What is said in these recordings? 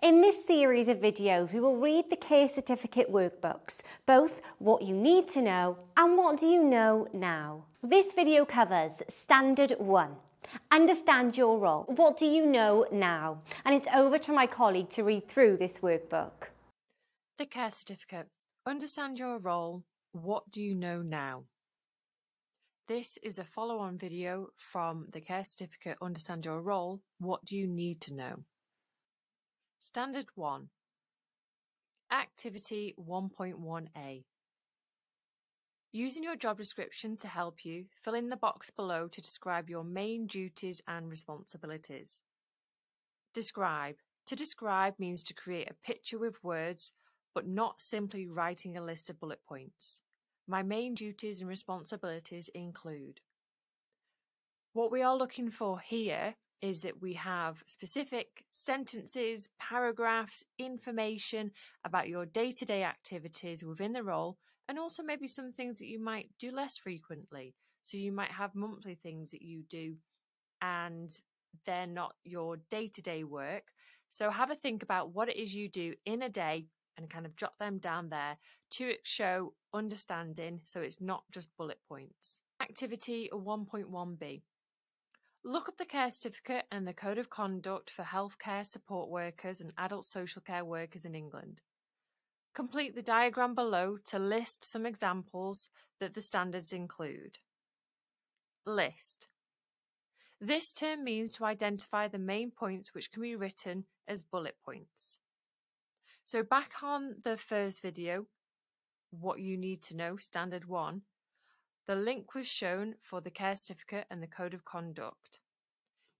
In this series of videos, we will read the Care Certificate workbooks, both what you need to know and what do you know now. This video covers Standard 1. Understand your role. What do you know now? And it's over to my colleague to read through this workbook. The Care Certificate. Understand your role. What do you know now? This is a follow-on video from the Care Certificate. Understand your role. What do you need to know? Standard 1. Activity 1.1a. Using your job description to help you, fill in the box below to describe your main duties and responsibilities. Describe. To describe means to create a picture with words, but not simply writing a list of bullet points. My main duties and responsibilities include. What we are looking for here is that we have specific sentences, paragraphs, information about your day-to-day activities within the role, and also maybe some things that you might do less frequently. So you might have monthly things that you do and they're not your day-to-day work. So have a think about what it is you do in a day and kind of jot them down there to show understanding, so it's not just bullet points. Activity 1.1b. Look up the Care Certificate and the Code of Conduct for Healthcare Support Workers and Adult Social Care Workers in England. Complete the diagram below to list some examples that the standards include. List. This term means to identify the main points which can be written as bullet points. So back on the first video, what you need to know, Standard 1, the link was shown for the Care Certificate and the Code of Conduct.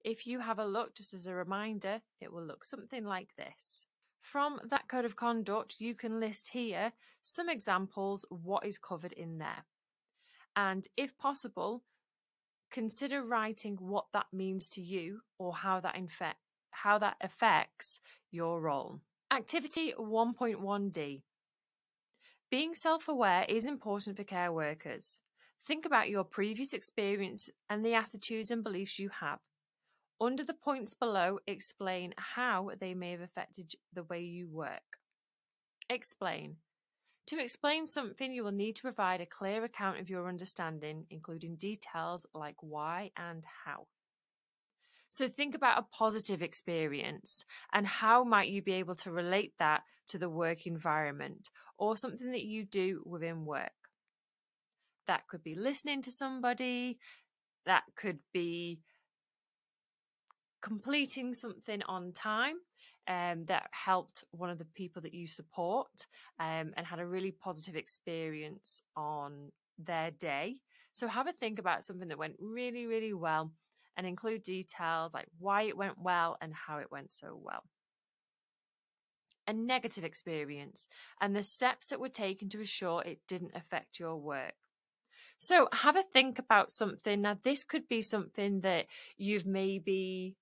If you have a look, just as a reminder, it will look something like this. From that Code of Conduct, you can list here some examples of what is covered in there. And if possible, consider writing what that means to you or how that affects your role. Activity 1.1d. Being self-aware is important for care workers. Think about your previous experience and the attitudes and beliefs you have. Under the points below, explain how they may have affected the way you work. Explain. To explain something, you will need to provide a clear account of your understanding, including details like why and how. So think about a positive experience and how might you be able to relate that to the work environment or something that you do within work. That could be listening to somebody, that could be completing something on time that helped one of the people that you support and had a really positive experience on their day. So have a think about something that went really, really well and include details like why it went well and how it went so well. A negative experience and the steps that were taken to ensure it didn't affect your work. So have a think about something. Now, this could be something that you've maybe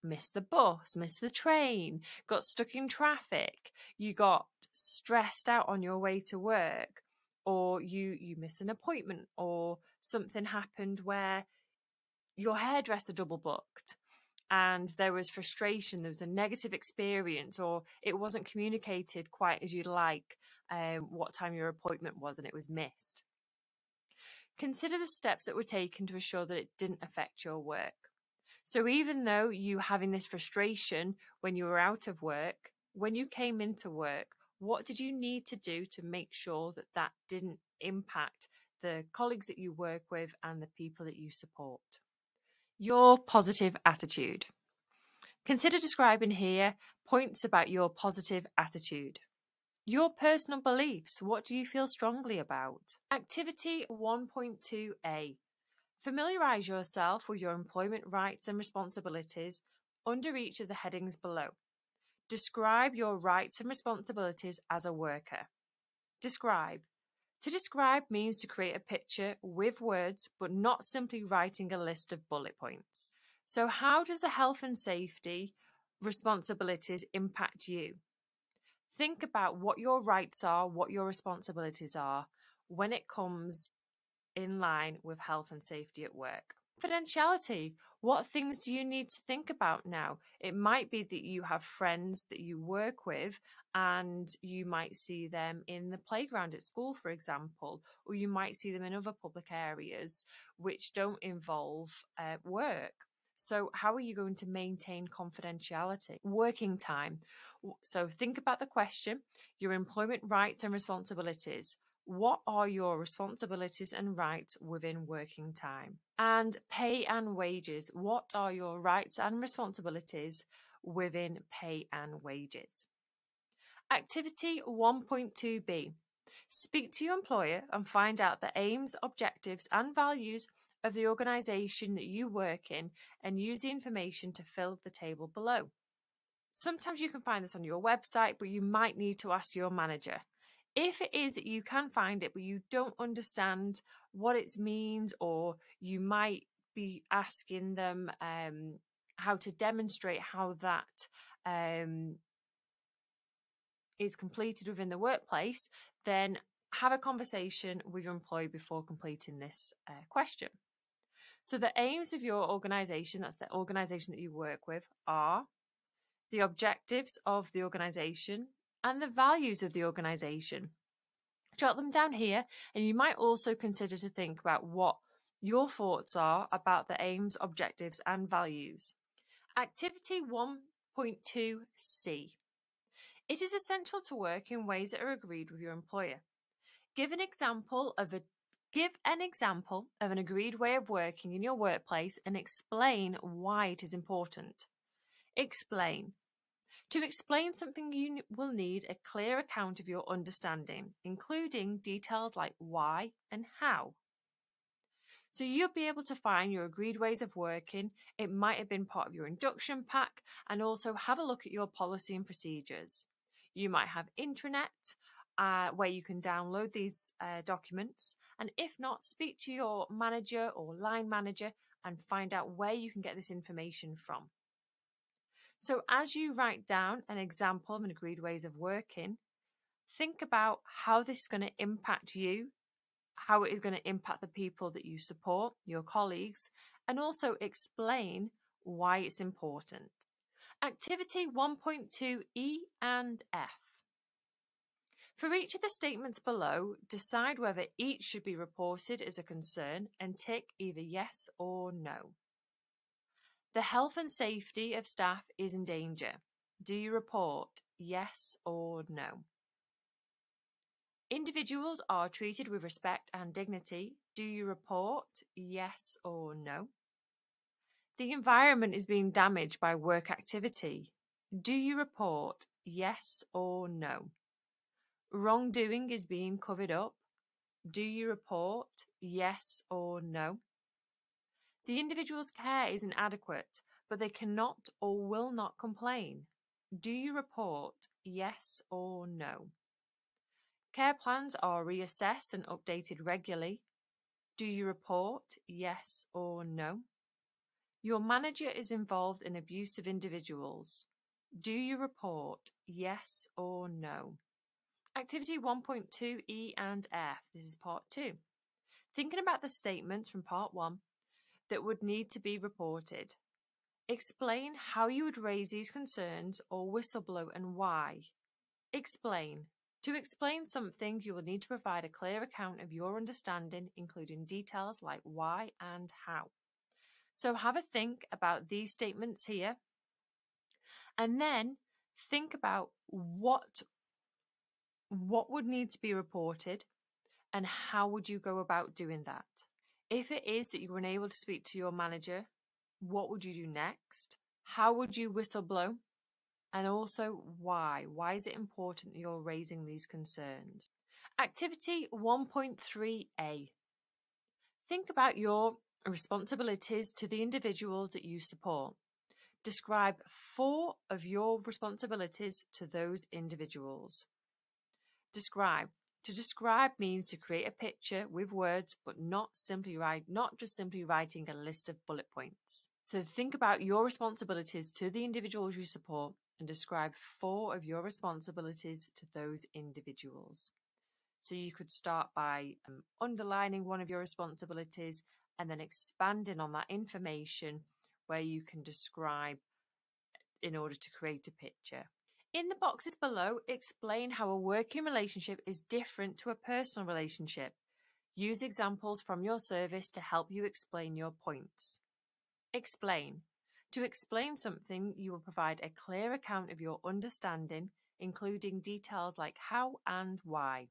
missed the bus, missed the train, got stuck in traffic, you got stressed out on your way to work, or you missed an appointment, or something happened where your hairdresser double booked and there was frustration, there was a negative experience, or it wasn't communicated quite as you'd like what time your appointment was and it was missed. Consider the steps that were taken to ensure that it didn't affect your work. So even though you having this frustration when you were out of work, when you came into work, what did you need to do to make sure that that didn't impact the colleagues that you work with and the people that you support? Your positive attitude. Consider describing here points about your positive attitude. Your personal beliefs. What do you feel strongly about? Activity 1.2a. Familiarise yourself with your employment rights and responsibilities under each of the headings below. Describe your rights and responsibilities as a worker. Describe. To describe means to create a picture with words, but not simply writing a list of bullet points. So how does the health and safety responsibilities impact you? Think about what your rights are, what your responsibilities are when it comes in line with health and safety at work. Confidentiality. What things do you need to think about now? It might be that you have friends that you work with and you might see them in the playground at school, for example, or you might see them in other public areas which don't involve work. So how are you going to maintain confidentiality? Working time. So think about the question, your employment rights and responsibilities. What are your responsibilities and rights within working time? And pay and wages. What are your rights and responsibilities within pay and wages? Activity 1.2b. Speak to your employer and find out the aims, objectives, and values of the organisation that you work in and use the information to fill the table below. Sometimes you can find this on your website, but you might need to ask your manager. If it is that you can find it, but you don't understand what it means, or you might be asking them how to demonstrate how that is completed within the workplace, then have a conversation with your employee before completing this question. So the aims of your organisation, that's the organisation that you work with, are the objectives of the organisation and the values of the organisation. Jot them down here, and you might also consider to think about what your thoughts are about the aims, objectives, and values. Activity 1.2c. It is essential to work in ways that are agreed with your employer. Give an example of an agreed way of working in your workplace and explain why it is important. Explain. To explain something, you will need a clear account of your understanding, including details like why and how. So you'll be able to find your agreed ways of working. It might have been part of your induction pack, and also have a look at your policy and procedures. You might have intranet where you can download these documents, and if not, speak to your manager or line manager and find out where you can get this information from. So as you write down an example of an agreed ways of working, think about how this is going to impact you, how it is going to impact the people that you support, your colleagues, and also explain why it's important. Activity 1.2e and F. For each of the statements below, decide whether each should be reported as a concern and tick either yes or no. The health and safety of staff is in danger. Do you report yes or no? Individuals are treated with respect and dignity. Do you report yes or no? The environment is being damaged by work activity. Do you report yes or no? Wrongdoing is being covered up. Do you report yes or no? The individual's care is inadequate, but they cannot or will not complain. Do you report yes or no? Care plans are reassessed and updated regularly. Do you report yes or no? Your manager is involved in abuse of individuals. Do you report yes or no? Activity 1.2e and F. This is part 2. Thinking about the statements from part 1 that would need to be reported. Explain how you would raise these concerns or whistleblow and why. Explain. To explain something, you will need to provide a clear account of your understanding, including details like why and how. So have a think about these statements here, and then think about what would need to be reported and how would you go about doing that. If it is that you were unable to speak to your manager, what would you do next? How would you whistleblow? And also why? Why is it important that you're raising these concerns? Activity 1.3a. Think about your responsibilities to the individuals that you support. Describe 4 of your responsibilities to those individuals. Describe. To describe means to create a picture with words, but not just simply writing a list of bullet points. So think about your responsibilities to the individuals you support and describe 4 of your responsibilities to those individuals. So you could start by underlining one of your responsibilities and then expanding on that information where you can describe in order to create a picture. In the boxes below, explain how a working relationship is different to a personal relationship. Use examples from your service to help you explain your points. Explain. To explain something, you will provide a clear account of your understanding, including details like how and why.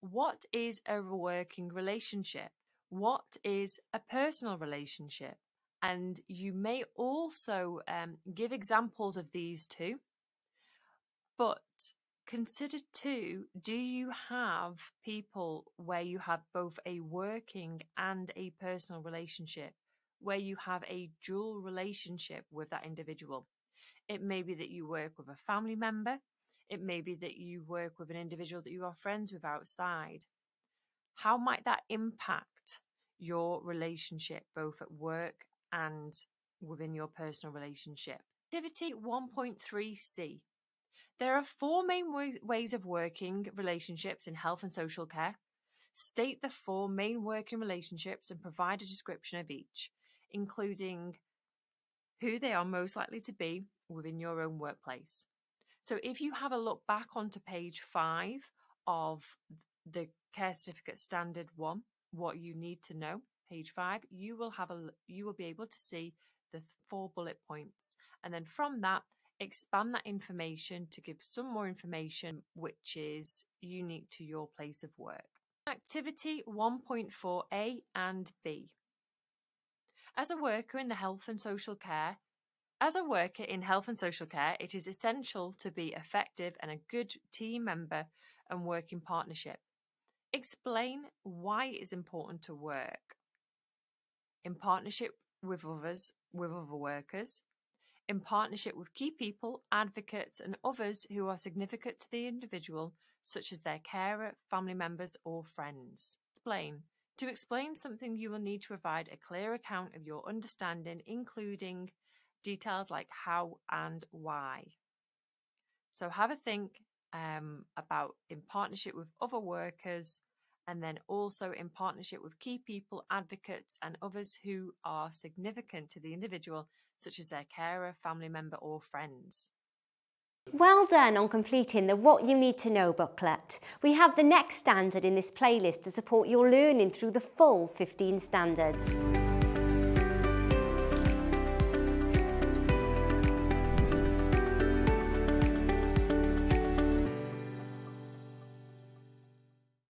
What is a working relationship? What is a personal relationship? And you may also give examples of these two. But consider too, do you have people where you have both a working and a personal relationship, where you have a dual relationship with that individual? It may be that you work with a family member. It may be that you work with an individual that you are friends with outside. How might that impact your relationship, both at work and within your personal relationship? Activity 1.3C. There are 4 main ways of working relationships in health and social care. State the 4 main working relationships and provide a description of each, including who they are most likely to be within your own workplace. So if you have a look back onto page 5 of the Care Certificate Standard 1, what you need to know, page 5, you will be able to see the 4 bullet points, and then from that, expand that information to give some more information which is unique to your place of work. Activity 1.4A and B. As a worker in health and social care, it is essential to be effective and a good team member and work in partnership. Explain why it is important to work in partnership with other workers, in partnership with key people, advocates, and others who are significant to the individual, such as their carer, family members, or friends. Explain. To explain something, you will need to provide a clear account of your understanding, including details like how and why. So have a think about in partnership with other workers, and then also in partnership with key people, advocates, and others who are significant to the individual, such as their carer, family member, or friends. Well done on completing the What You Need to Know booklet. We have the next standard in this playlist to support your learning through the full 15 standards.